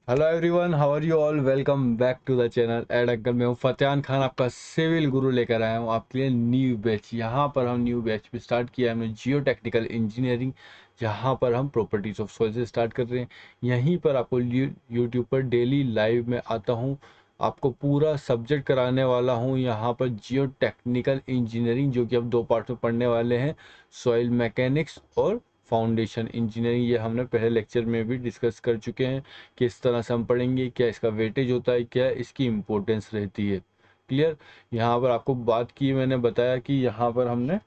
Hello everyone, how are you all. Welcome back to the channel Ed Uncle. मैं हूँ फतेहान खान, आपका civil गुरु लेकर आया हूँ आपके लिए न्यू बैच। यहाँ पर हम न्यू बैच पे स्टार्ट किया है हमने जियो टेक्निकल इंजीनियरिंग, जहाँ पर हम प्रॉपर्टीज ऑफ सॉइल से स्टार्ट कर रहे हैं। यहीं पर आपको यूट्यूब पर डेली लाइव में आता हूँ, आपको पूरा सब्जेक्ट कराने वाला हूँ यहाँ पर जियो टेक्निकल इंजीनियरिंग, जो कि अब दो पार्ट में पढ़ने वाले हैं, सॉइल मैकेनिक्स और फाउंडेशन इंजीनियरिंग। ये हमने पहले लेक्चर में भी डिस्कस कर चुके हैं। किस तरह से हम पढ़ेंगे, क्या इसका वेटेज होता है, क्या इसकी इम्पोर्टेंस रहती है। क्लियर। यहाँ पर आपको बात की, मैंने बताया कि यहाँ पर हमने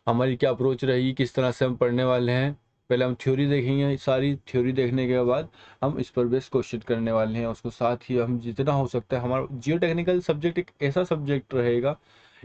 हमारी क्या अप्रोच रहेगी, किस तरह से हम पढ़ने वाले हैं। पहले हम थ्योरी देखेंगे, सारी थ्योरी देखने के बाद हम इस पर बेस क्वेश्चन करने वाले हैं। उसको साथ ही हम जितना हो सकता है, हमारा जियो टेक्निकल सब्जेक्ट एक ऐसा सब्जेक्ट रहेगा,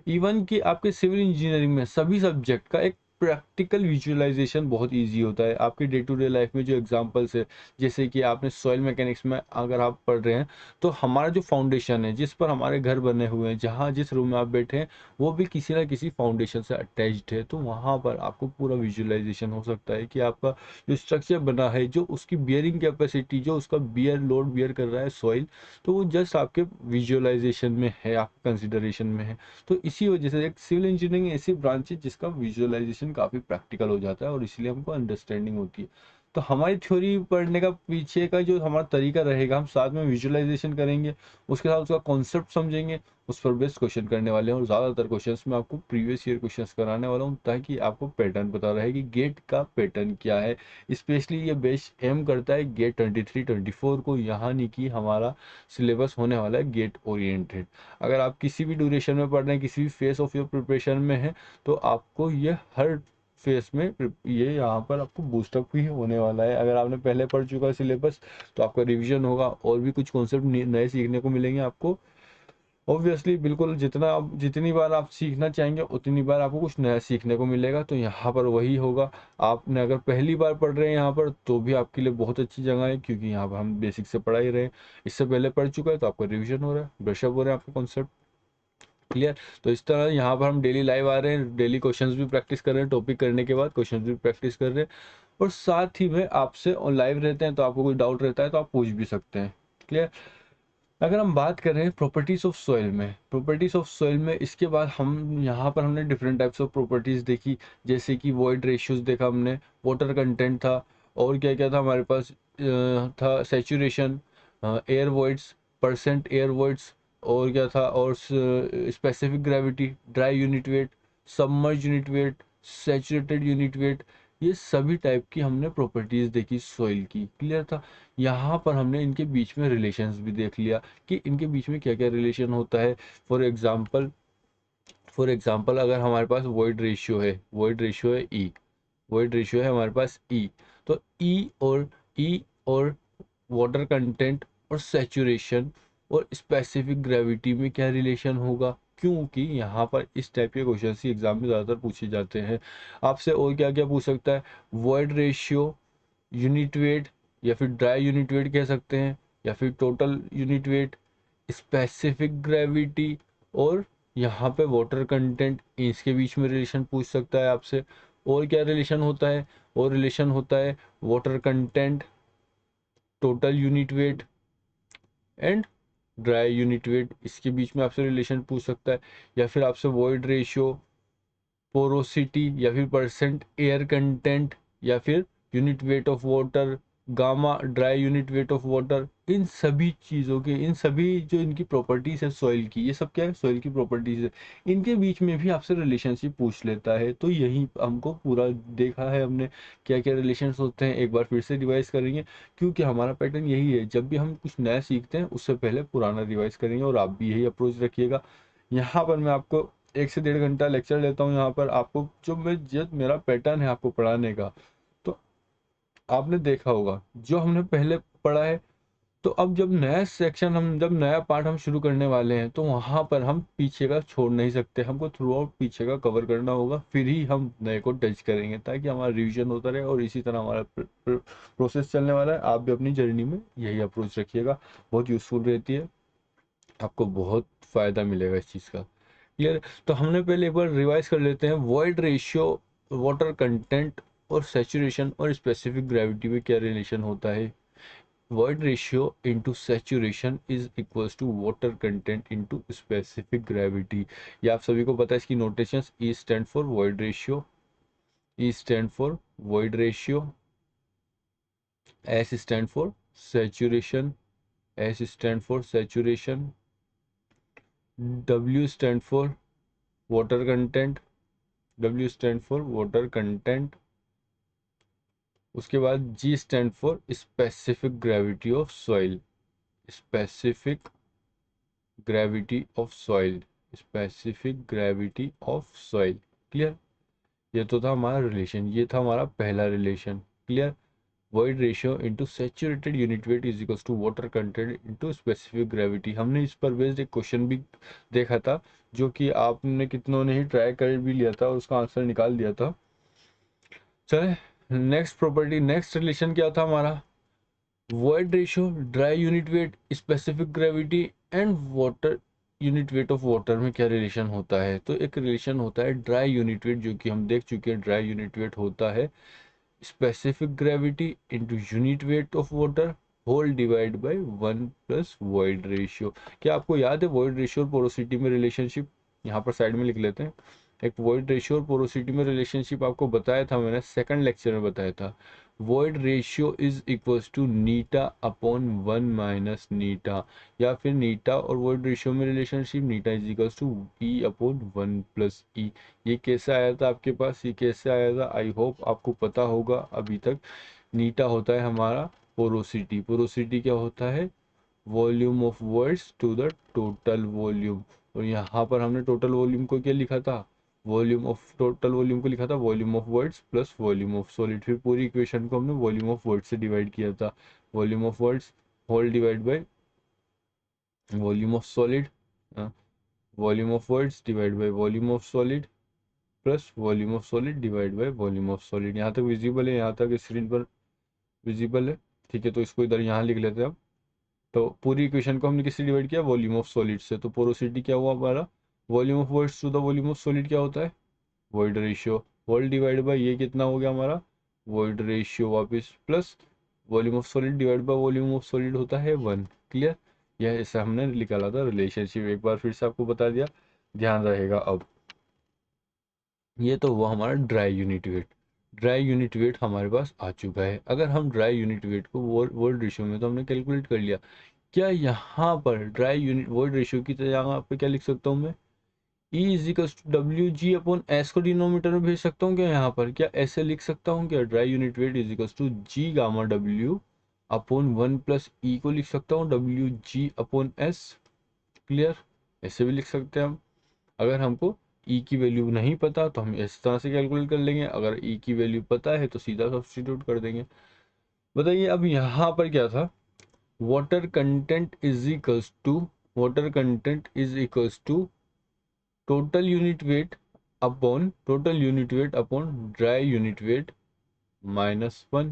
इवन कि आपके सिविल इंजीनियरिंग में सभी सब्जेक्ट का एक प्रैक्टिकल विजुअलाइजेशन बहुत इजी होता है। आपके डे टू डे लाइफ में जो एग्जांपल्स है, जैसे कि आपने सॉइल मैकेनिक्स में अगर आप पढ़ रहे हैं, तो हमारा जो फाउंडेशन है, जिस पर हमारे घर बने हुए हैं, जहाँ जिस रूम में आप बैठे हैं, वो भी किसी ना किसी फाउंडेशन से अटैच्ड है। तो वहाँ पर आपको पूरा विजुअलाइजेशन हो सकता है कि आपका जो स्ट्रक्चर बना है, जो उसकी बियरिंग कैपेसिटी, जो उसका बियर लोड बियर कर रहा है सॉइल, तो वो जस्ट आपके विजुअलाइजेशन में है, आपके कंसिडरेशन में है। तो इसी वजह से एक सिविल इंजीनियरिंग ऐसी ब्रांच है जिसका विजुअलाइजेशन काफ़ी प्रैक्टिकल हो जाता है, और इसलिए हमको अंडरस्टैंडिंग होती है। तो हमारी थ्योरी पढ़ने का पीछे का जो हमारा तरीका रहेगा, हम साथ में विजुअलाइजेशन करेंगे, उसके साथ उसका कॉन्सेप्ट समझेंगे, उस पर बेस्ड क्वेश्चन करने वाले हैं। और ज़्यादातर क्वेश्चंस में आपको प्रीवियस ईयर क्वेश्चंस कराने वाला हूँ, ताकि आपको पैटर्न पता रहे कि गेट का पैटर्न क्या है। स्पेशली ये बेस एम करता है गेट 23-24 को, यहाँ नहीं कि हमारा सिलेबस होने वाला है गेट ओरिएंटेड। अगर आप किसी भी ड्यूरेशन में पढ़ रहे हैं, किसी भी फेस ऑफ योर प्रिपरेशन में है, तो आपको ये हर फेस में ये यहाँ पर आपको बूस्टअप ही होने वाला है। अगर आपने पहले पढ़ चुका है सिलेबस, तो आपका रिवीजन होगा और भी कुछ कॉन्सेप्ट नए सीखने को मिलेंगे आपको। ऑब्वियसली, बिल्कुल, जितना आप जितनी बार आप सीखना चाहेंगे उतनी बार आपको कुछ नया सीखने को मिलेगा। तो यहाँ पर वही होगा। आपने अगर पहली बार पढ़ रहे हैं यहाँ पर, तो भी आपके लिए बहुत अच्छी जगह है, क्योंकि यहाँ पर हम बेसिक से पढ़ा ही रहे हैं। इससे पहले पढ़ चुका है तो आपका रिवीजन हो रहा है, ब्रशअप हो रहे हैं आपके कॉन्सेप्ट। क्लियर। तो इस तरह यहाँ पर हम डेली लाइव आ रहे हैं, डेली क्वेश्चंस भी प्रैक्टिस कर रहे हैं, टॉपिक करने के बाद क्वेश्चंस भी प्रैक्टिस कर रहे हैं। और साथ ही में आपसे और लाइव रहते हैं, तो आपको कोई डाउट रहता है तो आप पूछ भी सकते हैं। क्लियर। अगर हम बात करें प्रॉपर्टीज ऑफ सॉइल में, प्रॉपर्टीज ऑफ सॉइल में इसके बाद हम यहाँ पर हमने डिफरेंट टाइप्स ऑफ प्रॉपर्टीज देखी। जैसे कि वॉइड रेशियोज देखा हमने, वाटर कंटेंट था, और क्या क्या था हमारे पास, था saturation, air voids, percent air voids, और क्या था, और specific gravity, dry unit wait, submerge unit weight, saturated unit weight. ये सभी टाइप की हमने प्रॉपर्टीज देखी सॉइल की। क्लियर था। यहाँ पर हमने इनके बीच में रिलेशंस भी देख लिया कि इनके बीच में क्या क्या रिलेशन होता है। फॉर एग्जांपल अगर हमारे पास वॉइड रेशियो है हमारे पास ई, तो ई और वाटर कंटेंट और सैचुरेशन और स्पेसिफिक ग्रेविटी में क्या रिलेशन होगा, क्योंकि यहाँ पर इस टाइप के क्वेश्चन ही एग्जाम में ज़्यादातर पूछे जाते हैं आपसे। और क्या क्या पूछ सकता है, वॉइड रेशियो, यूनिट वेट, या फिर ड्राई यूनिट वेट कह सकते हैं, या फिर total unit wait, specific gravity, और यहाँ पे वाटर कंटेंट, इसके बीच में रिलेशन पूछ सकता है आपसे। और क्या रिलेशन होता है, और रिलेशन होता है water content, total unit wait and dry unit wait, इसके बीच में आपसे रिलेशन पूछ सकता है। या फिर आपसे वॉइड रेशियो, पोरोसिटी, या फिर परसेंट एयर कंटेंट, या फिर unit weight of water, gamma dry unit weight of water, इन सभी चीज़ों के, इन सभी जो इनकी प्रॉपर्टीज है सॉइल की, ये सब क्या है, सॉइल की प्रॉपर्टीज है। इनके बीच में भी आपसे रिलेशनशिप पूछ लेता है। तो यही हमको पूरा देखा है हमने, क्या क्या रिलेशंस होते हैं। एक बार फिर से रिवाइज करेंगे, क्योंकि हमारा पैटर्न यही है, जब भी हम कुछ नया सीखते हैं उससे पहले पुराना रिवाइज करेंगे, और आप भी यही अप्रोच रखिएगा। यहाँ पर मैं आपको 1 से 1.5 घंटा लेक्चर लेता हूँ। यहाँ पर आपको जो मेरा पैटर्न है आपको पढ़ाने का, तो आपने देखा होगा जो हमने पहले पढ़ा है। तो अब जब नया पार्ट हम शुरू करने वाले हैं, तो वहाँ पर हम पीछे का छोड़ नहीं सकते, हमको थ्रू आउट पीछे का कवर करना होगा, फिर ही हम नए को टच करेंगे, ताकि हमारा रिवीजन होता रहे। और इसी तरह हमारा प्रोसेस चलने वाला है। आप भी अपनी जर्नी में यही अप्रोच रखिएगा, बहुत यूजफुल रहती है, आपको बहुत फ़ायदा मिलेगा इस चीज़ का। क्लियर। तो हमने पहले एक बार रिवाइज कर लेते हैं, वॉइड रेशियो, वाटर कंटेंट और सैचुरेशन और स्पेसिफिक ग्रेविटी में क्या रिलेशन होता है। void ratio into saturation is equals to water content into specific gravity। ये आप सभी को पता है इसकी notations. E stand for void ratio, E stand for void ratio, S stand for saturation, S stand for saturation, W stand for water content, W stand for water content, उसके बाद G stand for specific gravity of soil, specific gravity of soil, specific gravity of soil. Clear? ये तो था हमारा relation, ये था हमारा पहला relation. Clear? Void ratio into saturated unit weight is equals to water content into specific gravity. हमने इस पर बेस्ड एक क्वेश्चन भी देखा था, जो कि आपने कितनों ने ही ट्राई कर भी लिया था, उसका आंसर निकाल दिया था। चले नेक्स्ट प्रॉपर्टी, नेक्स्ट रिलेशन क्या था हमारा? void ratio, dry unit weight, specific gravity and water unit weight of water में क्या रिलेशन होता है? तो एक रिलेशन होता है ड्राई यूनिट वेट, जो कि हम देख चुके हैं। ड्राई यूनिट वेट होता है specific gravity into unit weight of water whole divide by 1 plus void ratio. क्या आपको याद है वॉइड रेशियो और पोरोसिटी में रिलेशनशिप? यहाँ पर साइड में लिख लेते हैं। एक वॉइड रेशियो और पोरोसिटी में रिलेशनशिप आपको बताया था मैंने, सेकंड लेक्चर में बताया था। Void ratio is equals to eta upon 1 minus eta, या फिर नीटा और वॉइड रेशियो में relationship Neeta is equals to E upon 1 plus E. ये कैसे आया था आपके पास? ये कैसे आया था? आई होप आपको पता होगा अभी तक। नीटा होता है हमारा पोरोसिटी। पोरोसिटी क्या होता है? Volume of voids to the total volume. और यहाँ पर हमने टोटल वॉल्यूम को क्या लिखा था? वॉल्यूम ऑफ टोटल वॉल्यूम को लिखा था volume of voids plus volume of solid. फिर पूरी इक्वेशन को हमने वॉल्यूम ऑफ वर्ड्स से डिवाइड किया था। Volume of voids whole divide by volume of solid, volume of voids divide by volume of solid plus volume of solid divide by volume of solid. यहाँ तक visible है? यहाँ तक screen पर visible है? ठीक है, तो इसको इधर यहाँ लिख लेते हैं अब। तो पूरी इक्वेशन को हमने किससे डिवाइड किया? वॉल्यूम ऑफ सॉलिड से। तो पोरोसिटी क्या हुआ हमारा? Volume of voids to the volume of solid क्या होता है? Void ratio. Void divide by ये कितना हो गया हमारा? वॉइड रेशियो वापस plus volume of solid divide by volume of solid होता है 1। क्लियर? यह ऐसा हमने निकाला था रिलेशनशिप। एक बार फिर से आपको बता दिया, ध्यान रहेगा अब। ये तो हुआ हमारा dry unit weight. Dry unit wait हमारे पास आ चुका है। अगर हम ड्राई यूनिट वेट को वोल्ट रेशियो में, तो हमने कैलकुलेट कर लिया। क्या यहाँ पर ड्राई यूनिट वोल्ट रेशियो की जगह यहाँ पे क्या लिख सकता हूँ मैं? E is equal to W G upon S को डिनोमीटर में भेज सकता हूँ क्या? यहाँ पर क्या ऐसे लिख सकता हूँ क्या? Dry unit weight is equal to G gamma W upon 1 plus E को लिख सकता हूँ W G upon S. Clear? ऐसे भी लिख सकते हैं हम। अगर हमको ई की वैल्यू नहीं पता तो हम इस तरह से कैलकुलेट कर लेंगे, अगर ई की वैल्यू पता है तो सीधा सब्स्टिट्यूट कर देंगे। बताइए अब यहाँ पर क्या था? Water content is equals to, water content is equals to total unit weight upon, total unit weight upon dry unit weight minus 1।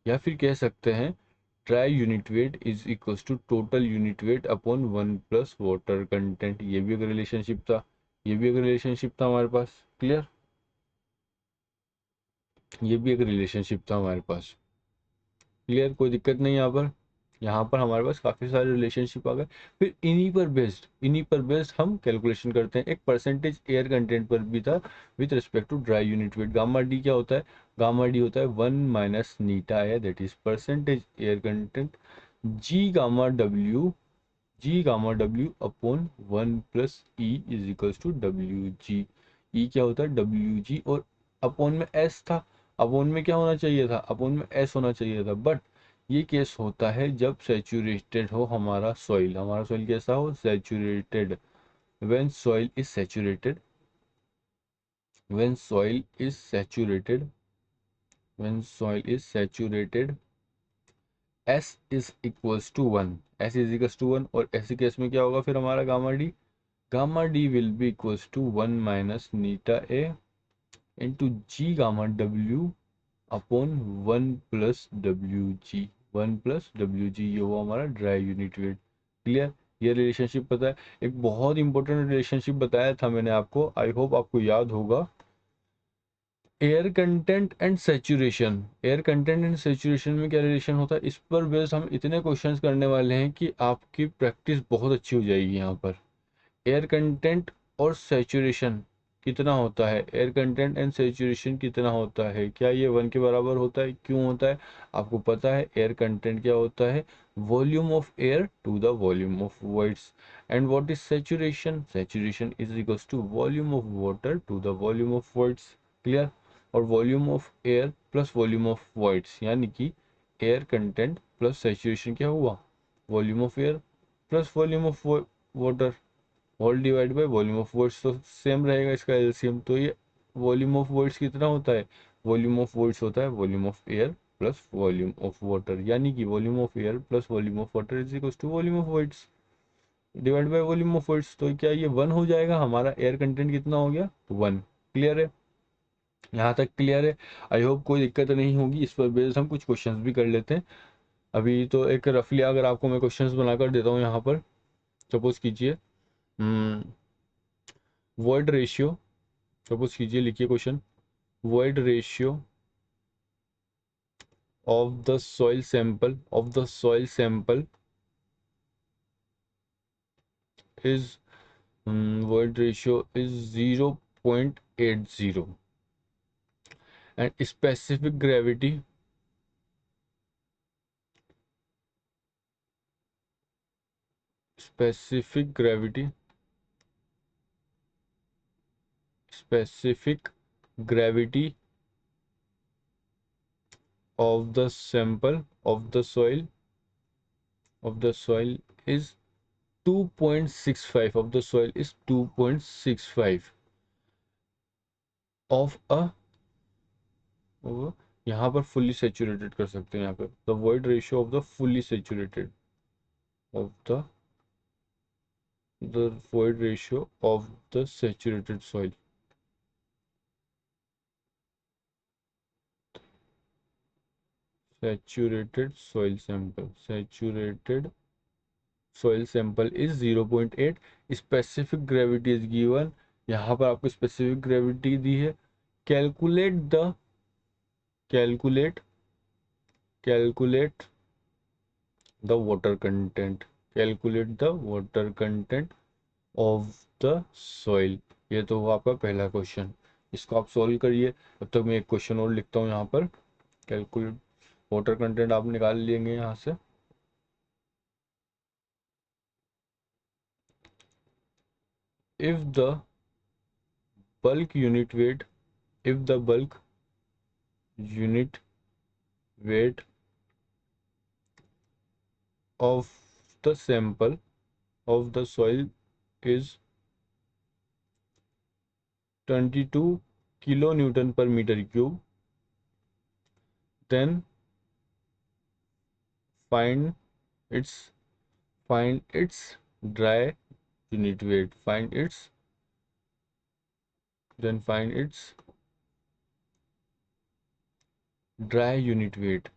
या फिर कह सकते हैं dry unit weight is equals to total unit weight upon 1 plus water content. ये भी एक relationship था, ये भी एक रिलेशनशिप था हमारे पास। क्लियर? ये भी एक रिलेशनशिप था हमारे पास। क्लियर? कोई दिक्कत नहीं यहाँ पर हमारे पास काफ़ी सारे रिलेशनशिप आ गए। फिर इन्हीं पर बेस्ड हम कैलकुलेशन करते हैं। एक परसेंटेज एयर कंटेंट पर भी था with respect to dry unit weight. Gamma D क्या होता है? गामा डी होता है 1 माइनस नीटा है, that is percentage air content. G gamma W upon 1 plus E is equals to W G. E क्या होता है? W G. और अपॉन में एस था। अपॉन में क्या होना चाहिए था? अपॉन में एस होना चाहिए था। बट ये केस होता है जब सैचुरेटेड हो हमारा सॉइल। हमारा सॉइल कैसा हो? Saturated. When soil is saturated, when soil is saturated, when soil is saturated, S is equals to 1, S is equals to 1। और ऐसे केस में क्या होगा फिर हमारा gamma D? Gamma D will be equals to 1 minus eta A into G gamma W upon 1 plus W G, 1 plus W G. ये हुआ हमारा ड्राई यूनिट वेट। क्लियर? ये रिलेशनशिप पता है? एक बहुत इंपॉर्टेंट रिलेशनशिप बताया था मैंने आपको, आई होप आपको याद होगा। Air content and saturation, air content and saturation में क्या रिलेशन होता है, इस पर बेस्ड हम इतने क्वेश्चंस करने वाले हैं कि आपकी प्रैक्टिस बहुत अच्छी हो जाएगी यहाँ पर। एयर कंटेंट और सेचुरेशन कितना होता है, एयर कंटेंट एंड सेचुरेशन कितना होता है, क्या ये 1 के बराबर होता है, क्यों होता है, आपको पता है। एयर कंटेंट क्या होता है, volume of air to the volume of voids. And what is saturation, saturation is equals to volume of water to the volume of voids. Clear. और volume of air plus volume of voids, यानी कि air content plus saturation क्या हुआ, volume of air plus volume of water whole divide by volume of voids, तो same रहेगा इसका LCM. तो ये वॉल्यूम ऑफ वर्ड्स कितना होता है, वॉल्यूम ऑफ वर्ड्स होता है volume of air plus volume of water, यानी कि volume of air plus volume of water is equal to volume of voids divide by volume of voids. तो क्या ये 1 हो जाएगा, हमारा एयर कंटेंट कितना हो गया 1। क्लियर है, यहाँ तक क्लियर है। आई होप कोई दिक्कत नहीं होगी। इस पर बेस्ड हम कुछ क्वेश्चंस भी कर लेते हैं। अभी तो एक रफली अगर आपको मैं क्वेश्चंस बनाकर देता हूँ यहाँ पर, सपोज कीजिए वॉइड रेशियो, सपोज कीजिए, लिखिए question, void ratio of the soil sample is void ratio is 0.80 and specific gravity of the sample of the soil is 2.65 of the soil is 2.65 of a, यहाँ पर fully saturated कर सकते हैं, यहाँ पर the void ratio of the fully saturated of the void ratio of the saturated soil, saturated soil sample is 0.8, specific gravity is given, यहाँ पर आपको specific gravity दी है। calculate the calculate calculate the water content, calculate the water content of the soil। ये तो हुआ आपका पहला question, इसको आप सॉल्व करिए। अब तक मैं एक क्वेश्चन और लिखता हूँ यहाँ पर। कैलकुलेट वाटर कंटेंट आप निकाल लेंगे यहाँ से। If the bulk unit weight if the bulk unit weight of the sample of the soil is 22 kilonewton per meter cube, then find its find its dry unit weight, find its dry unit weight।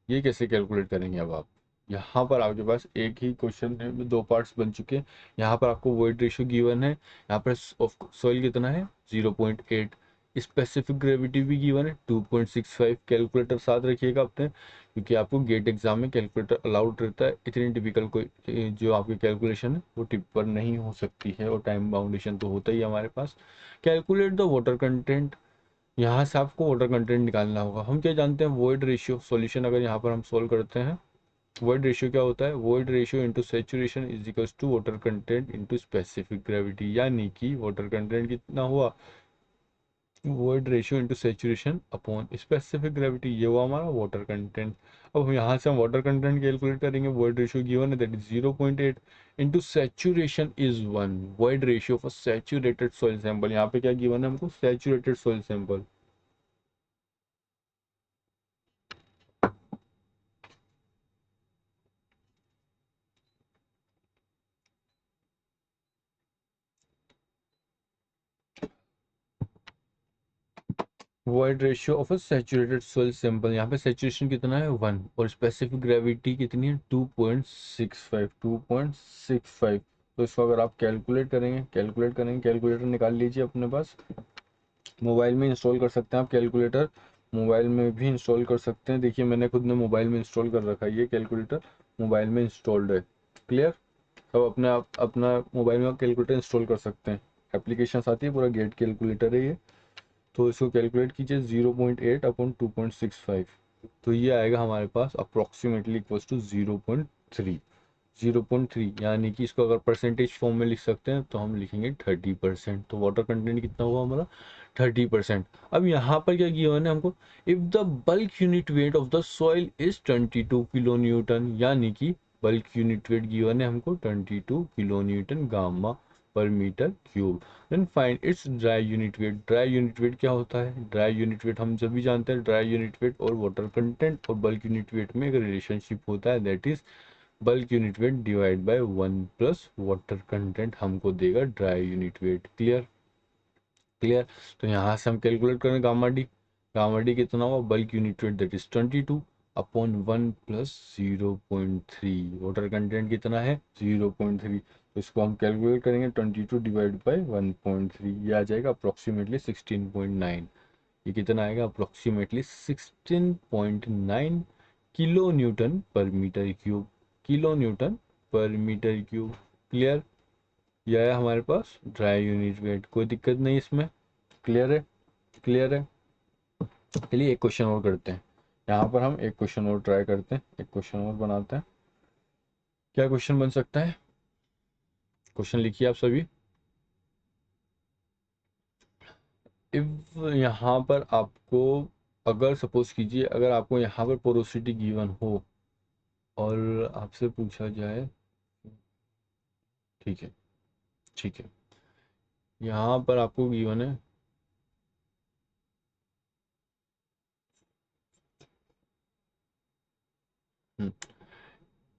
ये कैसे calculate करेंगे अब आप, यहाँ पर आपके पास एक ही question में दो पार्ट्स बन चुके हैं। यहाँ पर आपको वॉइड रेशियो गिवन है, यहाँ पर सॉइल कितना है 0.8, स्पेसिफिक ग्रेविटी भी गिवन है 2.65। कैलकुलेटर साथ रखिएगा अपने, क्योंकि आपको गेट एग्जाम में कैलकुलेटर अलाउड रहता है। इतनी टिपिकल कोई जो आपकी कैलकुलेशन है वो टिप पर नहीं हो सकती है, और टाइम बाउंडेशन तो होता ही है हमारे पास। कैलकुलेट द वाटर कंटेंट, यहाँ से आपको वाटर कंटेंट निकालना होगा। हम क्या जानते हैं, वॉइड रेशियो सॉल्यूशन अगर यहाँ पर हम सॉल्व करते हैं, वॉइड रेशियो क्या होता है, void ratio into saturation is equals to water content into specific gravity, यानी कि वाटर कंटेंट कितना हुआ, void ratio into saturation upon specific gravity, ये हुआ हमारा वाटर कंटेंट। अब हम यहाँ से हम वाटर कंटेंट कैलकुलेट करेंगे। वॉइड रेशियो गिवन है that is 0.8 into saturation is 1, void ratio for saturated soil sample, यहाँ पे क्या गिवन है हमको, saturated soil sample. Void ratio of a saturated soil sample, यहाँ पे सैचुरेशन कितना है 1, और स्पेसिफिक ग्रेविटी कितनी है 2.65, तो इसको अगर आप कैलकुलेटर निकाल लीजिए अपने पास। मोबाइल में इंस्टॉल कर सकते हैं आप कैलकुलेटर, मोबाइल में भी इंस्टॉल कर सकते हैं। देखिए मैंने खुद ने मोबाइल में इंस्टॉल कर रखा है, ये कैलकुलेटर मोबाइल में इंस्टॉल्ड है। क्लियर। अब अपने आप अपना मोबाइल में कैलकुलेटर इंस्टॉल कर सकते हैं। एप्लीकेशन आती है, पूरा गेट कैलकुलेटर है ये। तो इसको कैलकुलेट कीजिए 0.8 अपॉन 2.65, तो ये आएगा हमारे पास अप्रोक्सीमेटली इक्वल्स टू 0.3। 0.3 यानी कि इसको अगर परसेंटेज फॉर्म में लिख सकते हैं तो हम लिखेंगे 30%। तो वाटर कंटेंट कितना हुआ हमारा 30%। अब यहाँ पर क्या किया है हमको, if the bulk unit weight of the soil is 22 kilo newton, यानी कि बल्क यूनिट वेट गिवन है हमको 22 kilo newton gamma per metre cube. Then find its dry unit weight. Dry unit weight क्या होता है, ड्राई यूनिट वेट हम सभी जानते हैं, ड्राई यूनिट वेट और वाटर कंटेंट और बल्क यूनिट वेट में एक रिलेशनशिप होता है, that is bulk unit weight divide by 1 plus water content हमको देगा dry unit weight. Clear. Clear. तो यहाँ से हम कैलकुलेट करें गामा डी कितना हुआ, bulk unit wait that is 22 upon 1 plus 0.3, water content कितना है 0.3। तो इसको हम कैलकुलेट करेंगे 22 डिवाइड बाई 1.3, ये आ जाएगा अप्रोक्सीमेटली 16.9। ये कितना आएगा अप्रोक्सीमेटली 16.9 किलो न्यूटन पर मीटर क्यूब, किलो न्यूटन पर मीटर क्यूब। क्लियर। यह है हमारे पास ड्राई यूनिट वेट, कोई दिक्कत नहीं इसमें। क्लियर है। क्लियर है। चलिए एक क्वेश्चन और करते हैं, यहाँ पर हम एक क्वेश्चन और ट्राई करते हैं, एक क्वेश्चन और बनाते हैं। क्या क्वेश्चन बन सकता है, क्वेश्चन लिखिए आप सभी। इफ यहाँ पर आपको, अगर सपोज कीजिए अगर आपको यहाँ पर पोरोसिटी गिवन हो और आपसे पूछा जाए, ठीक है ठीक है, यहाँ पर आपको गिवन है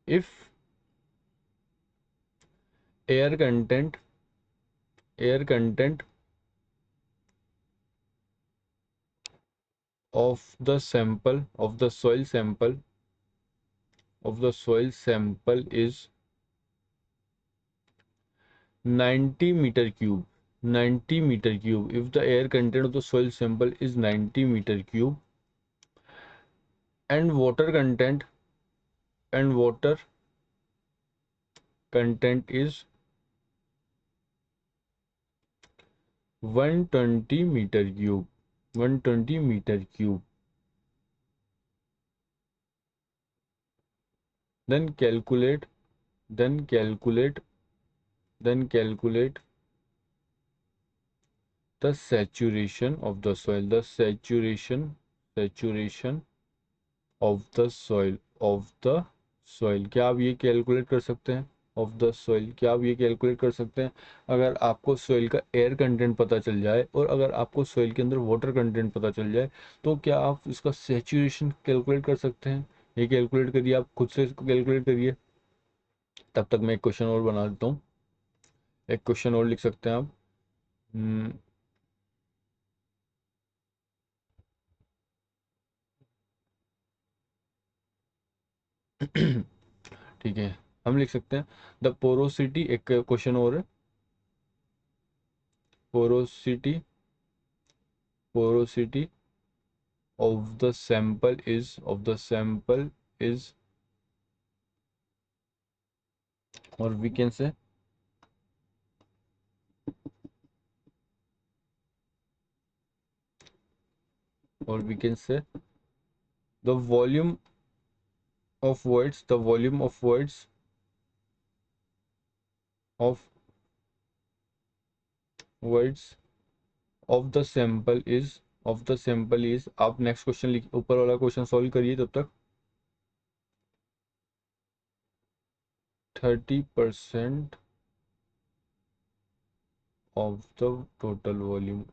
if air content air content of the sample of the soil sample is 90 meter cube, 90 meter cube. If the air content of the soil sample is 90 meter cube and water content is 120 meter cube, 120 meter cube, then calculate then calculate then calculate the saturation of the soil, the saturation of the soil. क्या आप ये calculate कर सकते हैं, of the soil, क्या आप ये calculate कर सकते हैं। अगर आपको सॉइल का एयर कंटेंट पता चल जाए और अगर आपको सॉइल के अंदर वाटर कंटेंट पता चल जाए तो क्या आप इसका सेचुरेशन कैलकुलेट कर सकते हैं। ये कैलकुलेट करिए, आप खुद से इसको कैलकुलेट करिए। तब तक मैं एक क्वेश्चन और बना देता हूँ, एक क्वेश्चन और लिख सकते हैं आप। हम्म, ठीक है, हम लिख सकते हैं द पोरोसिटी, एक क्वेश्चन और है, porosity porosity of the sample is or we can say the volume of voids of the sample is आप नेक्स्ट क्वेश्चन लिख, ऊपर वाला क्वेश्चन सॉल्व करिए तब तक। 30% of the total volume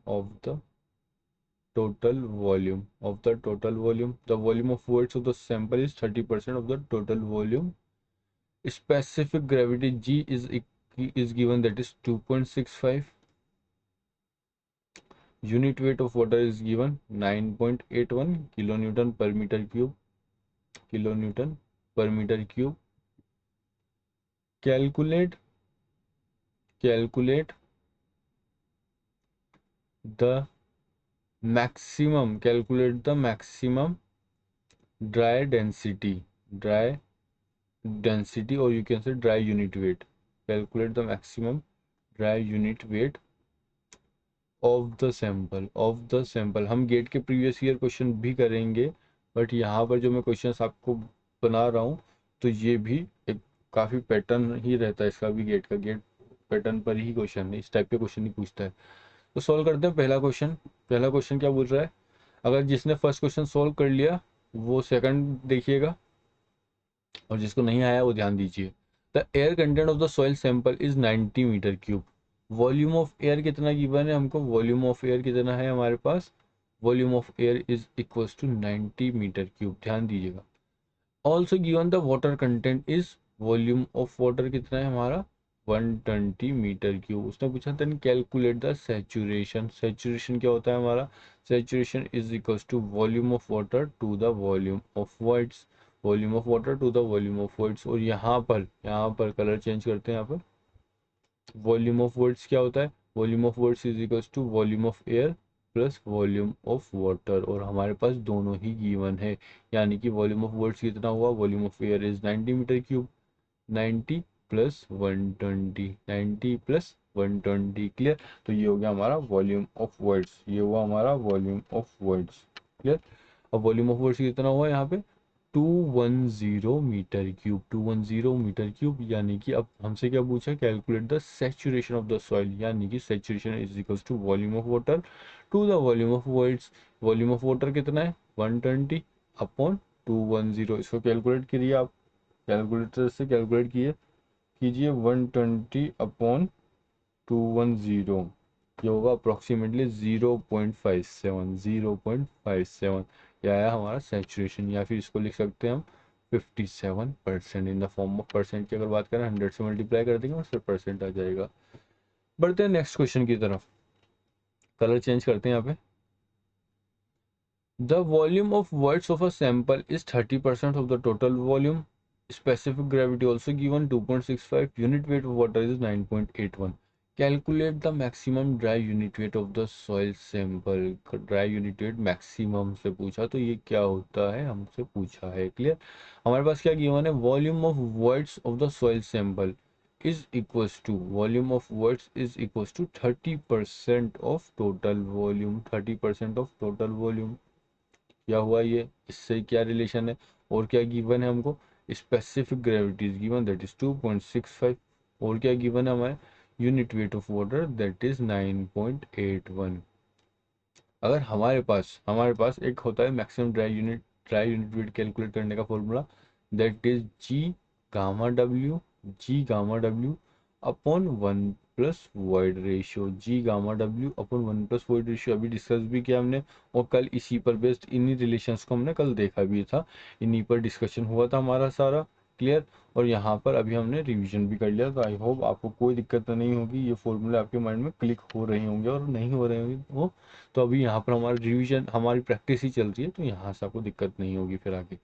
the volume of voids of the sample is 30% of the total volume. Specific gravity G is given, that is 2.65. Unit weight of water is given 9.81 kilonewton per meter cube, kilonewton per meter cube. Calculate calculate the maximum dry density or you can say dry unit weight. Calculate the maximum dry unit weight of the sample. हम GATE के previous year question भी करेंगे, but यहाँ पर जो मैं question आपको बना रहा हूँ तो ये भी एक काफ़ी पैटर्न ही रहता है इसका भी। गेट पैटर्न पर ही क्वेश्चन है, इस टाइप के क्वेश्चन ही पूछता है। तो सॉल्व करते हैं पहला क्वेश्चन क्या बोल रहा है। अगर जिसने फर्स्ट क्वेश्चन सॉल्व कर लिया वो सेकंड देखिएगा, और जिसको नहीं आया वो ध्यान दीजिए। The air content of the soil sample is 90 metre cube. Volume of air कितना गिवन है हमको, वॉल्यूम ऑफ एयर कितना है हमारे पास, volume of air is equal to 90 metre cube, ध्यान दीजिएगा। Also given the water content is, volume of water कितना है हमारा 120 मीटर क्यूब। उसने पूछा then calculate the saturation. Saturation क्या होता है हमारा, saturation is equal to volume of water to the volume of voids, volume of water to the volume of voids. और यहाँ पर कलर चेंज करते हैं। यहाँ पर वॉल्यूम ऑफ वर्ड्स क्या होता है, volume of voids is equal to volume of air plus volume of water, और हमारे पास दोनों ही गिवन है। यानी कि वॉल्यूम ऑफ वर्ड्स कितना हुआ, volume of air is 90 metre cube, 90 plus 120, 90 plus 120, clear. तो ये हो गया हमारा वॉल्यूम ऑफ वर्ड्स, ये हुआ हमारा वॉल्यूम ऑफ वर्ड्स, क्लियर। अब वॉल्यूम ऑफ वर्ड्स कितना हुआ यहाँ पे 210 मीटर क्यूब, 210 मीटर क्यूब। यानी कि अब हमसे क्या पूछा, calculate the saturation of the soil, यानी कि saturation is equal to volume of water to the volume of voids. Volume of water कितना है 120 अपॉन 210। इसको कैलकुलेट करिए आप, कैलकुलेटर से कैलकुलेट कीजिए 120 अपॉन 210, ये होगा अप्रोक्सीमेटली 0.57 यह आया हमारा सैचुरेशन। या फिर इसको लिख सकते हैं हम 57% इन द फॉर्म ऑफ परसेंट की। अगर बात करें 100 से मल्टीप्लाई कर देंगे और फिर परसेंट आ जाएगा। बढ़ते हैं नेक्स्ट क्वेश्चन की तरफ, कलर चेंज करते हैं यहाँ पे। The volume of voids of a sample is 30% of the total volume. Specific gravity also given 2.65, unit weight of water is 9.81. Calculate the maximum dry unit weight of the soil sample. Dry unit weight maximum से पूछा, तो ये क्या होता है हमसे पूछा है, क्लियर। हमारे पास क्या गिवन है, volume of voids of the soil sample is equals to, volume of voids is equals to 30% of total volume, 30% of total volume. क्या हुआ ये, इससे क्या रिलेशन है, और क्या गिवन है हमको, specific gravity is given that is 2.65, और क्या गिवन है हमारे, unit weight of water that is 9.81। अगर हमारे पास एक होता है maximum dry unit weight calculate करने का formula, that is ji gamma W upon 1 plus void ratio, ji gamma W upon 1 plus void ratio अभी डिस्कस भी किया हमने, और कल इसी पर बेस्ड इन्हीं रिलेशंस को हमने कल देखा भी था, इन्हीं पर डिस्कशन हुआ था हमारा सारा, क्लियर। और यहाँ पर अभी हमने रिवीजन भी कर लिया, तो आई होप आपको कोई दिक्कत तो नहीं होगी, ये फॉर्मूले आपके माइंड में क्लिक हो रहे होंगे, और नहीं हो रहे होंगे वो तो अभी यहाँ पर हमारा रिवीजन हमारी प्रैक्टिस ही चल रही है, तो यहाँ से आपको दिक्कत नहीं होगी फिर आगे।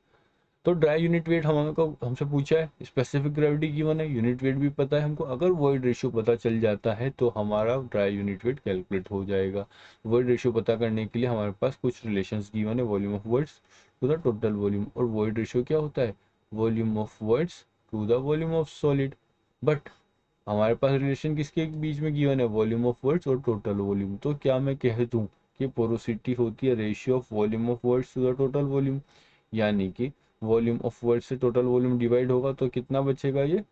तो ड्राई यूनिट वेट हमसे पूछा है, स्पेसिफिक ग्रेविटी गिवन है, यूनिट वेट भी पता है हमको, अगर वॉइड रेशियो पता चल जाता है तो हमारा ड्राई यूनिट वेट कैलकुलेट हो जाएगा। वॉइड रेशियो पता करने के लिए हमारे पास कुछ रिलेशंस गिवन है, volume of voids to the total volume, और वॉइड रेशियो क्या होता है, volume of voids to the volume of solid. But हमारे पास रिलेशन किसके बीच में गिवन है, वॉल्यूम ऑफ वर्ड्स और टोटल वॉल्यूम। तो क्या मैं कह दूं कि पोरोसिटी होती है ratio of volume of voids to the total volume, यानी कि वॉल्यूम ऑफ वर्ड्स से टोटल वॉल्यूम डिवाइड होगा तो कितना बचेगा, ये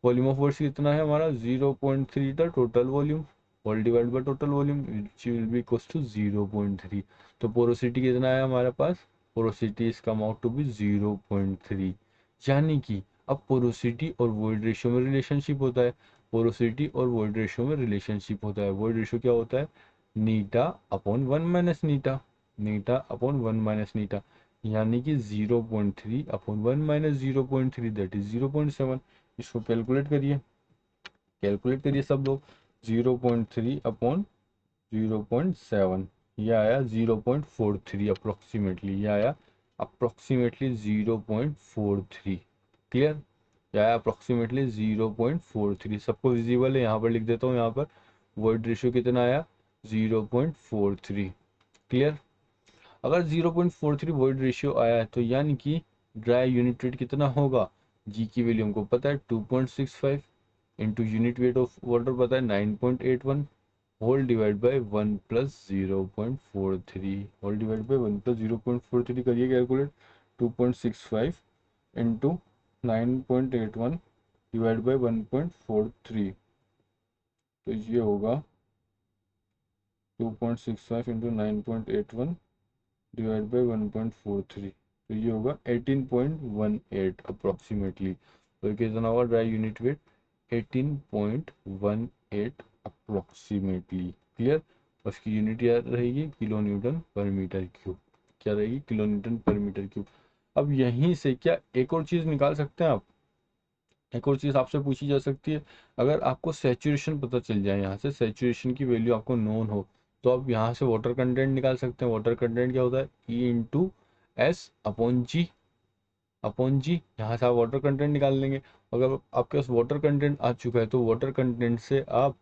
वॉल्यूम ऑफ वर्ड्स कितना है हमारा 0.3 the total volume, all divide by total volume which will be equals to 0.3। तो पोरोसिटी कितना है हमारे पास, porosity is come out to be 0.3। यानी कि अब पोरोसिटी और वॉइड रेशियो में रिलेशनशिप होता है, पोरोसिटी और वॉइड रेशियो में रिलेशनशिप होता है, वॉइड रेशियो क्या होता है, नीटा अपॉन 1 माइनस नीटा, नीटा अपॉन 1 माइनस नीटा, यानी कि 0.3 अपॉन 1 माइनस 0.3 दैट इज 0.7। इसको कैलकुलेट करिए सब लोग, 0.3 अपॉन 0.7, ये आया 0.43 अप्रोक्सीमेटली, ये आया अप्रोक्सीमेटली 0.43, क्लियर। क्या है, अप्रोक्सीमेटली 0.43। सबको विजिबल है, यहाँ पर लिख देता हूँ। यहाँ पर वॉइड रेशियो कितना आया, 0.43। क्लियर। अगर 0.43 वॉइड रेशियो आया है तो यानी कि ड्राई यूनिट वेट कितना होगा, जी की वैल्यू हमको पता है 2.65 into unit weight of water पता है 9.81 whole divide by 1 plus 0.43 whole divide by 1 plus 0.43 करिए कैलकुलेट। 2.65 इंटू 9.81 डिवाइड बाय 1.43, तो ये होगा 2.65 इंटू 9.81 डिवाइड बाई 1.43, तो ये होगा 18.18 अप्रॉक्सीमेटली। तो कितना होगा dry unit wait, 18.18 approximately. Clear. उसकी यूनिट याद रहेगी किलो न्यूटन पर मीटर क्यूब। क्या रहेगी, किलो न्यूटन पर मीटर क्यूब। अब यहीं से क्या एक और चीज़ निकाल सकते हैं आप, एक और चीज़ आपसे पूछी जा सकती है। अगर आपको सैचुरेशन पता चल जाए, यहाँ से सैचुरेशन की वैल्यू आपको नोन हो, तो आप यहाँ से वाटर कंटेंट निकाल सकते हैं। वाटर कंटेंट क्या होता है, ई इंटू एस अपॉन जी। यहाँ से आप वाटर कंटेंट निकाल लेंगे। अगर आपके पास वाटर कंटेंट आ चुका है तो वाटर कंटेंट से आप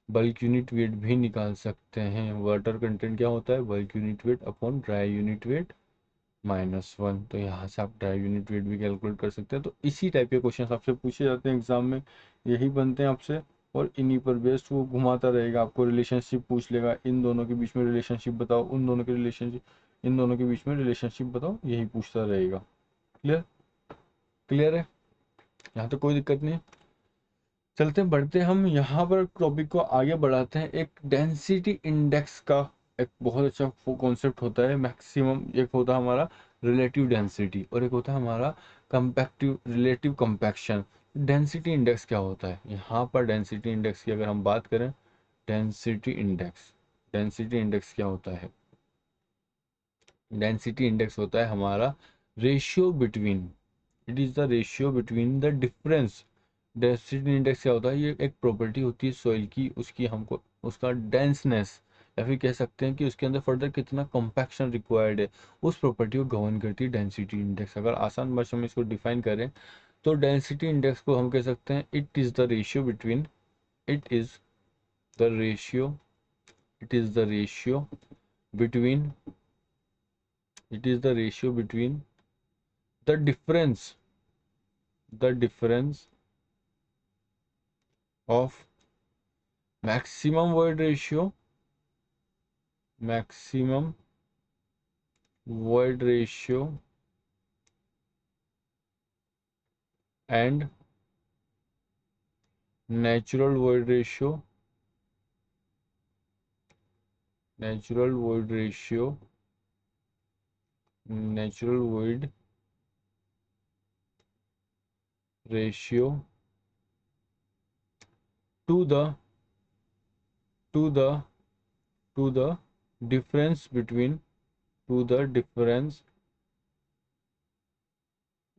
बल्क यूनिट वेट भी निकाल सकते हैं। वाटर कंटेंट क्या होता है, bulk unit weight upon dry unit wait -1। तो यहाँ से आप ड्राई यूनिट वेट भी कैलकुलेट कर सकते हैं। तो इसी टाइप के क्वेश्चन आपसे पूछे जाते हैं एग्जाम में, यही बनते हैं आपसे। और इन्हीं पर बेस्ड वो घुमाता रहेगा, आपको रिलेशनशिप पूछ लेगा, इन दोनों के बीच में रिलेशनशिप बताओ, उन दोनों के रिलेशनशिप, इन दोनों के बीच में रिलेशनशिप बताओ, यही पूछता रहेगा। क्लियर। क्लियर है, यहाँ तो कोई दिक्कत नहीं है। चलते हैं, बढ़ते हैं हम यहाँ पर टॉपिक को आगे बढ़ाते हैं। एक डेंसिटी इंडेक्स का एक बहुत अच्छा कॉन्सेप्ट होता है मैक्सिमम। एक होता है हमारा रिलेटिव डेंसिटी और एक होता है हमारा कंपैक्टिव रिलेटिव कंपैक्शन। डेंसिटी इंडेक्स क्या होता है, यहाँ पर डेंसिटी इंडेक्स की अगर हम बात करें, डेंसिटी इंडेक्स क्या होता है, डेंसिटी इंडेक्स होता है हमारा ratio between, it is the ratio between the difference. Density index क्या होता है, ये एक प्रॉपर्टी होती है सॉइल की, उसकी हमको उसका डेंसनेस या फिर कह सकते हैं कि उसके अंदर फर्दर कितना कॉम्पैक्शन रिक्वायर्ड है, उस प्रॉपर्टी को गवर्न करती है डेंसिटी इंडेक्स। अगर आसान भाषा में इसको डिफाइन करें तो डेंसिटी इंडेक्स को हम कह सकते हैं it is the ratio between, it is the ratio, it is the ratio between, it is the ratio between the difference, the difference of maximum void ratio, maximum void ratio and natural void ratio, natural void ratio, natural void ratio to the to the to the difference between, to the difference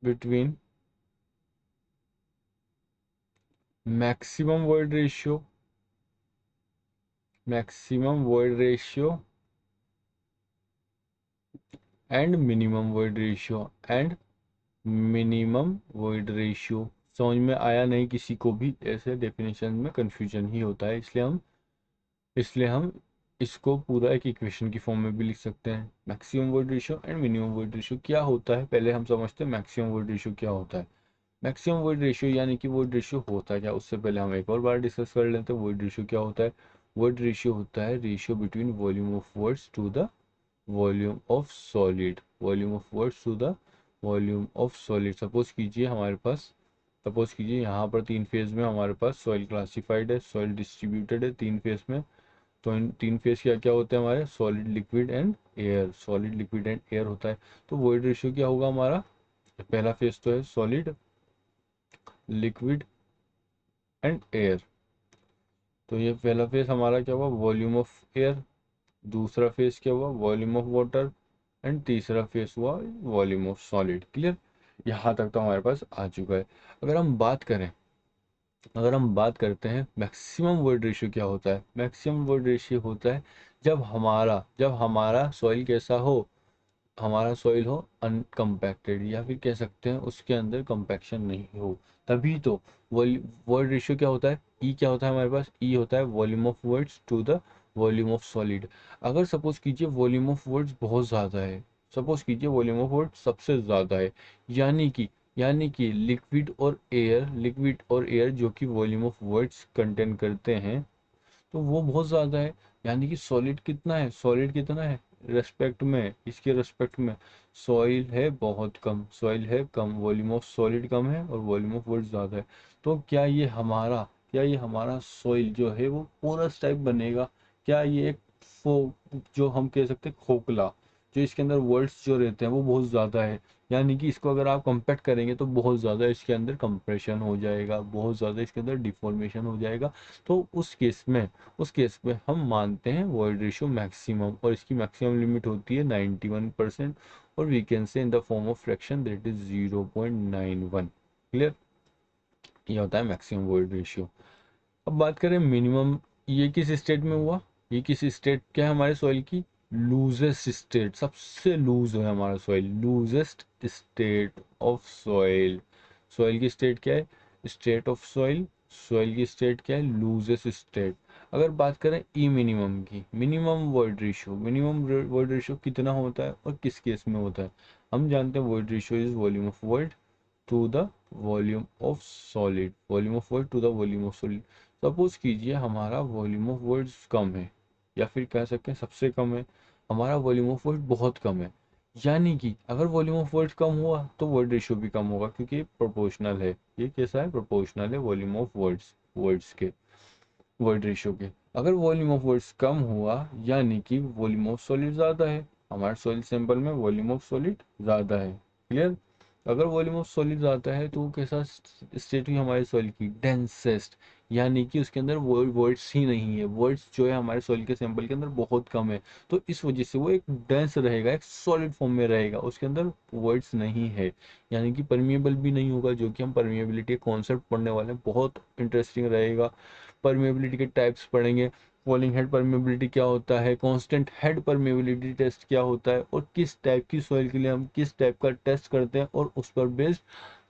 between maximum void ratio, maximum void ratio and minimum void ratio and minimum void ratio. समझ में आया नहीं किसी को भी, ऐसे definition में confusion ही होता है, इसलिए हम इसको पूरा एक इक्वेशन की फॉर्म में भी लिख सकते हैं। Maximum void ratio and minimum void ratio क्या होता है, पहले हम समझते हैं मैक्सिमम वॉइड रेशियो क्या होता है। मैक्सिमम वॉइड रेशियो यानी कि वॉइड रेशियो होता है क्या, उससे पहले हम एक और बार डिस्कस कर लेते हैं वॉइड रेशियो क्या होता है। वॉइड रेशियो होता है ratio between volume of voids to the volume of solid, volume of voids to the volume of solid. Suppose कीजिए यहाँ पर तीन फेज में हमारे पास सॉइल क्लासिफाइड है, सॉइल डिस्ट्रीब्यूटेड है तीन फेज में। तो इन तीन फेज क्या क्या होते हैं हमारे, solid liquid and air, solid liquid and air होता है। तो वॉइड रेशियो क्या होगा हमारा, पहला फेज तो है सॉलिड लिक्विड एंड एयर, तो ये पहला फेज हमारा क्या हुआ, वॉल्यूम ऑफ एयर। दूसरा फेज क्या हुआ, वॉल्यूम ऑफ वाटर। एंड तीसरा फेस हुआ वॉल्यूम ऑफ सॉलिड। क्लियर। यहाँ तक तो हमारे पास आ चुका है। अगर हम बात करते हैं मैक्सिमम वॉइड रेशियो क्या होता है, मैक्सिमम वॉइड रेशियो होता है जब हमारा सॉइल कैसा हो, हमारा सॉइल हो अनकम्पैक्टेड, या फिर कह सकते हैं उसके अंदर कंपैक्शन नहीं हो, तभी तो वर्ड रेशियो क्या होता है, ई क्या होता है हमारे पास, ई होता है volume of voids to the volume of solid. अगर सपोज कीजिए वॉल्यूम ऑफ वर्ड्स बहुत ज़्यादा है, सपोज कीजिए वॉल्यूम ऑफ वर्ड्स सबसे ज़्यादा है, यानी कि लिक्विड और एयर जो कि वॉल्यूम ऑफ वर्ड्स कंटेन करते हैं, तो वो बहुत ज़्यादा है। यानी कि सॉलिड कितना है, सॉलिड कितना है रेस्पेक्ट में, इसके रेस्पेक्ट में सॉइल है बहुत कम, सॉइल है कम, वॉल्यूम ऑफ सॉलिड कम है और वॉल्यूम ऑफ वाटर ज़्यादा है। तो क्या ये हमारा सॉइल जो है वो पोरस टाइप बनेगा, क्या ये एक फो जो हम कह सकते हैं खोखला, जो इसके अंदर वर्ड्स जो रहते हैं वो बहुत ज़्यादा है, यानी कि इसको अगर आप कंपैक्ट करेंगे तो बहुत ज़्यादा इसके अंदर कंप्रेशन हो जाएगा, बहुत ज़्यादा इसके अंदर डिफॉर्मेशन हो जाएगा। तो उस केस में हम मानते हैं वर्ड रेशियो मैक्सिमम, और इसकी मैक्सिमम लिमिट होती है 91%, और we can say in the form of fraction that is 0.91। Clear, ये होता है मैक्सिमम वर्ड रेशियो। अब बात करें मिनिमम, ये किस स्टेट में हुआ, ये किस स्टेट क्या है हमारे सॉइल की, लूजेस्ट स्टेट, सबसे लूज है हमारा soil, loosest state of soil. Soil की स्टेट क्या है, स्टेट ऑफ सॉइल, सॉइल की स्टेट क्या है, लूजेस्ट स्टेट। अगर बात करें ई मिनिमम की, minimum word ratio, minimum word ratio कितना होता है और किस केस में होता है, हम जानते हैं void ratio is volume of void to the volume of solid, volume of void to the volume of solid. Suppose कीजिए हमारा वॉल्यूम ऑफ वर्ड्स कम है, या फिर कह सकते हैं सबसे कम है, हमारा वॉल्यूम ऑफ वर्ड बहुत कम है, यानी कि अगर वॉल्यूम ऑफ वर्ड्स कम हुआ तो वर्ड रेशियो भी कम होगा, क्योंकि प्रोपोर्शनल है, ये कैसा है, प्रोपोर्शनल है वॉल्यूम ऑफ वर्ड्स वर्ड्स के वर्ड रेशियो के। अगर वॉल्यूम ऑफ वर्ड्स कम हुआ यानी कि वॉल्यूम ऑफ सॉलिड ज़्यादा है, हमारे सॉइल सैंपल में वॉल्यूम ऑफ सॉलिड ज़्यादा है। क्लियर, अगर वॉल्यूम ऑफ सॉलिड ज़्यादा है तो वो कैसा स्टेट हुई हमारे सॉइल की, डेंसेस्ट, यानी कि उसके अंदर वर्ड्स ही नहीं है, वर्ड्स जो है हमारे सॉइल के सैंपल के अंदर बहुत कम है, तो इस वजह से वो एक डेंस रहेगा, एक सॉलिड फॉर्म में रहेगा, उसके अंदर वर्ड्स नहीं है, यानी कि परमिएबल भी नहीं होगा, जो कि हम परमिएबिलिटी कॉन्सेप्ट पढ़ने वाले हैं, बहुत इंटरेस्टिंग रहेगा। परमेबिलिटी के टाइप्स पढ़ेंगे, फॉलिंग हेड परमेबिलिटी क्या होता है, कांस्टेंट हेड परमेबिलिटी टेस्ट क्या होता है, और किस टाइप की सॉइल के लिए हम किस टाइप का टेस्ट करते हैं, और उस पर बेस्ड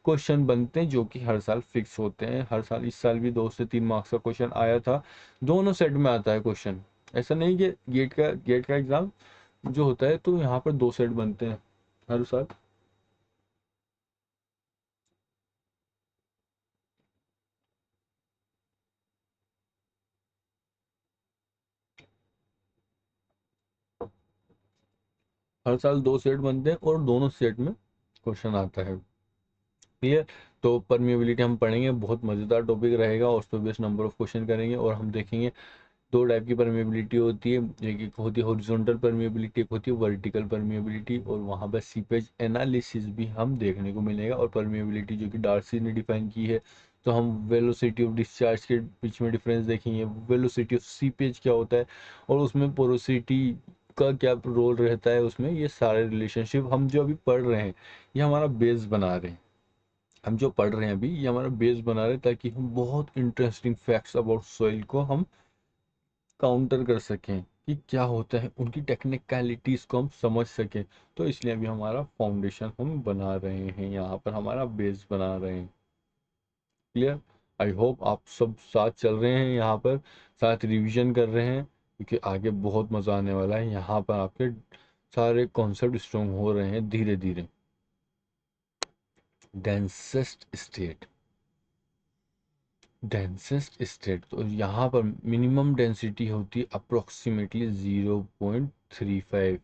क्वेश्चन बनते हैं जो कि हर साल फिक्स होते हैं, हर साल, इस साल भी 2 से 3 मार्क्स का क्वेश्चन आया था, दोनों सेट में आता है क्वेश्चन, ऐसा नहीं कि गेट का एग्जाम जो होता है तो यहाँ पर 2 सेट बनते हैं हर साल। हर साल 2 सेट बनते हैं और दोनों सेट में क्वेश्चन आता है। क्लियर, तो परमिएबिलिटी हम पढ़ेंगे, बहुत मज़ेदार टॉपिक रहेगा, और उस पर बेस्ट नंबर ऑफ क्वेश्चन करेंगे, और हम देखेंगे 2 टाइप की परमिएबिलिटी होती है, एक होती है हॉरिजॉन्टल परमिएबिलिटी, एक होती है वर्टिकल परमिएबिलिटी, और वहाँ पर सीपेज एनालिसिस भी हम देखने को मिलेगा। और परमिएबिलिटी जो कि डार्सी ने डिफाइन की है, तो हम वेलोसिटी ऑफ डिस्चार्ज के बीच में डिफरेंस देखेंगे, वेलोसिटी ऑफ सीपेज क्या होता है, और उसमें पोरोसिटी का क्या रोल रहता है, उसमें ये सारे रिलेशनशिप हम जो अभी पढ़ रहे हैं ये हमारा बेस बना रहे हैं, हम जो पढ़ रहे हैं अभी ये हमारा बेस बना रहे हैं, ताकि हम बहुत इंटरेस्टिंग फैक्ट्स अबाउट सॉइल को हम काउंटर कर सकें कि क्या होता है, उनकी टेक्निकलिटीज़ को हम समझ सकें। तो इसलिए अभी हमारा फाउंडेशन हम बना रहे हैं, यहाँ पर हमारा बेस बना रहे हैं। क्लियर, आई होप आप सब साथ चल रहे हैं, यहाँ पर साथ रिवीजन कर रहे हैं, क्योंकि आगे बहुत मज़ा आने वाला है, यहाँ पर आपके सारे कॉन्सेप्ट स्ट्रॉन्ग हो रहे हैं धीरे धीरे। डेंसेस्ट स्टेट, डेंसेस्ट स्टेट, तो यहाँ पर मिनिमम डेंसिटी होती है अप्रोक्सीमेटली 0.35,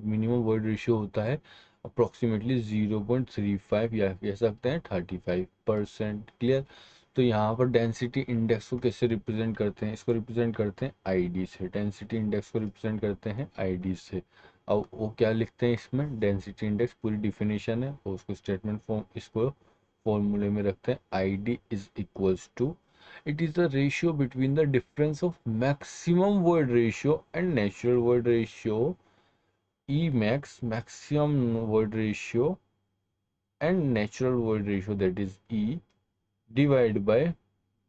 मिनिमम वर्ड रेशियो होता है अप्रोक्सीमेटली 0.35, या कह सकते हैं 35%। क्लियर, तो यहाँ पर डेंसिटी इंडेक्स को कैसे रिप्रेजेंट करते हैं, इसको रिप्रेजेंट करते हैं आईडी से, डेंसिटी इंडेक्स को रिप्रेजेंट करते हैं आईडी से। अब वो क्या लिखते हैं इसमें, डेंसिटी इंडेक्स पूरी डिफिनेशन है, और उसको स्टेटमेंट फॉर्म, इसको फॉर्मूले में रखते हैं, I D is equals to, it is the ratio between the difference of maximum void ratio and natural void ratio, E max, maximum void ratio and natural void ratio that is E, divide by,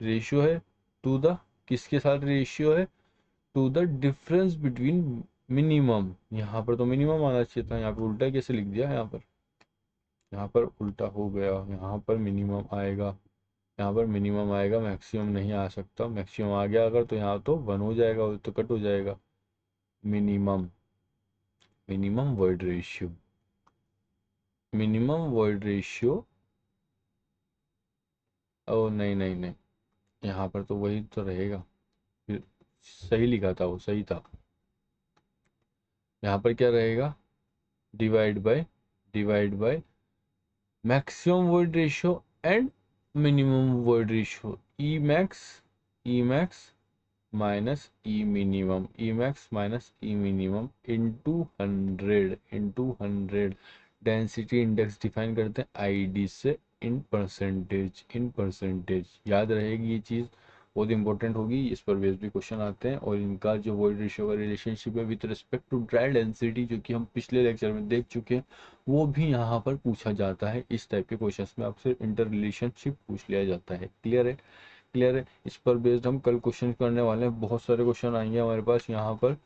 ratio है to the, किसके साथ ratio है, to the difference between minimum, यहाँ पर तो minimum आना चाहिए था, यहाँ पे उल्टा कैसे लिख दिया, यहाँ पर उल्टा हो गया, यहाँ पर मिनिमम आएगा, यहाँ पर मिनिमम आएगा, मैक्सिमम नहीं आ सकता, मैक्सिमम आ गया अगर तो यहाँ तो 1 हो जाएगा, वो तो कट हो जाएगा। Minimum, minimum void ratio, minimum void ratio, ओ नहीं नहीं नहीं, यहाँ पर तो वही तो रहेगा, फिर सही लिखा था, वो सही था। यहाँ पर क्या रहेगा, divide by maximum void ratio and minimum void ratio, E max minus E minimum into 100 density index define करते हैं आईडी से, इन परसेंटेज याद रहेगी ये चीज़, बहुत इंपॉर्टेंट होगी, इस पर बेस भी क्वेश्चन आते हैं। और इनका जो वॉइड रेशियो का रिलेशनशिप है with respect to dry density, जो कि हम पिछले लेक्चर में देख चुके हैं, वो भी यहाँ पर पूछा जाता है। इस टाइप के क्वेश्चंस में आपसे इंटर रिलेशनशिप पूछ लिया जाता है। क्लियर है, क्लियर है। इस पर बेस्ड हम कल क्वेश्चन करने वाले हैं, बहुत सारे क्वेश्चन आएंगे हमारे पास यहाँ पर।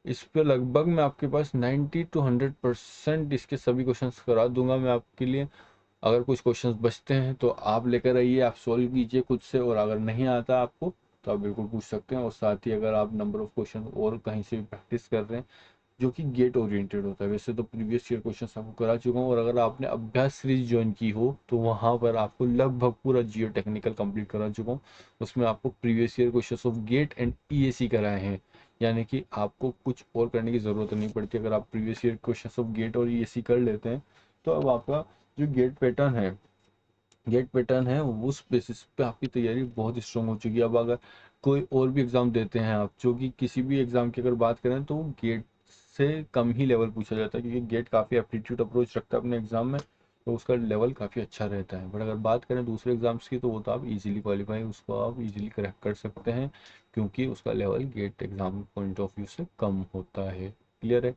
इस पे लगभग मैं आपके पास 90 to 100% इसके सभी क्वेश्चंस करा दूंगा मैं आपके लिए। अगर कुछ क्वेश्चंस बचते हैं तो आप लेकर आइए, आप सॉल्व कीजिए खुद से, और अगर नहीं आता आपको तो आप बिल्कुल पूछ सकते हैं। और साथ ही अगर आप नंबर ऑफ क्वेश्चन और कहीं से भी प्रैक्टिस कर रहे हैं जो कि गेट ओरिएंटेड होता है, वैसे तो प्रीवियस ईयर क्वेश्चन आपको करा चुका हूँ, और अगर आपने अभ्यास सीरीज ज्वाइन की हो तो वहाँ पर आपको लगभग पूरा जियो टेक्निकल कंप्लीट करा चुका हूँ। उसमें आपको previous year question of GATE and ESE कराए हैं, यानी कि आपको कुछ और करने की ज़रूरत नहीं पड़ती। अगर आप previous year question of GATE और ईएसी कर लेते हैं तो अब आपका जो गेट पैटर्न है उस बेसिस पे आपकी तैयारी बहुत स्ट्रांग हो चुकी है। अब अगर कोई और भी एग्ज़ाम देते हैं आप, जो कि किसी भी एग्ज़ाम की अगर बात करें तो गेट से कम ही लेवल पूछा जाता है, क्योंकि गेट काफ़ी एप्टीट्यूड अप्रोच रखता है अपने एग्ज़ाम में, तो उसका लेवल काफ़ी अच्छा रहता है। बट अगर बात करें दूसरे एग्ज़ाम्स की तो वो तो आप इजीली क्वालिफाई, उसको आप इजीली क्रैक कर सकते हैं, क्योंकि उसका level GATE exam point of view से कम होता है। क्लियर है,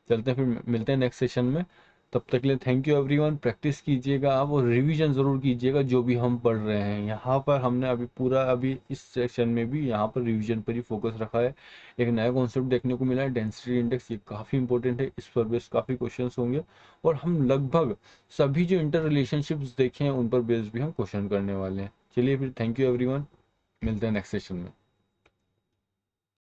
चलते हैं फिर मिलते हैं नेक्स्ट सेशन में। तब तक के लिए थैंक यू एवरीवन। प्रैक्टिस कीजिएगा आप और रिवीजन ज़रूर कीजिएगा जो भी हम पढ़ रहे हैं। यहाँ पर हमने अभी इस सेक्शन में भी यहाँ पर रिवीजन पर ही फोकस रखा है। एक नया कॉन्सेप्ट देखने को मिला है डेंसिटी इंडेक्स, ये काफ़ी इंपॉर्टेंट है, इस पर बेस्ड काफ़ी क्वेश्चंस होंगे, और हम लगभग सभी जो इंटर रिलेशनशिप्स देखे हैं उन पर बेस्ड भी हम क्वेश्चन करने वाले हैं। चलिए फिर, थैंक यू एवरीवन, मिलते हैं नेक्स्ट सेशन में।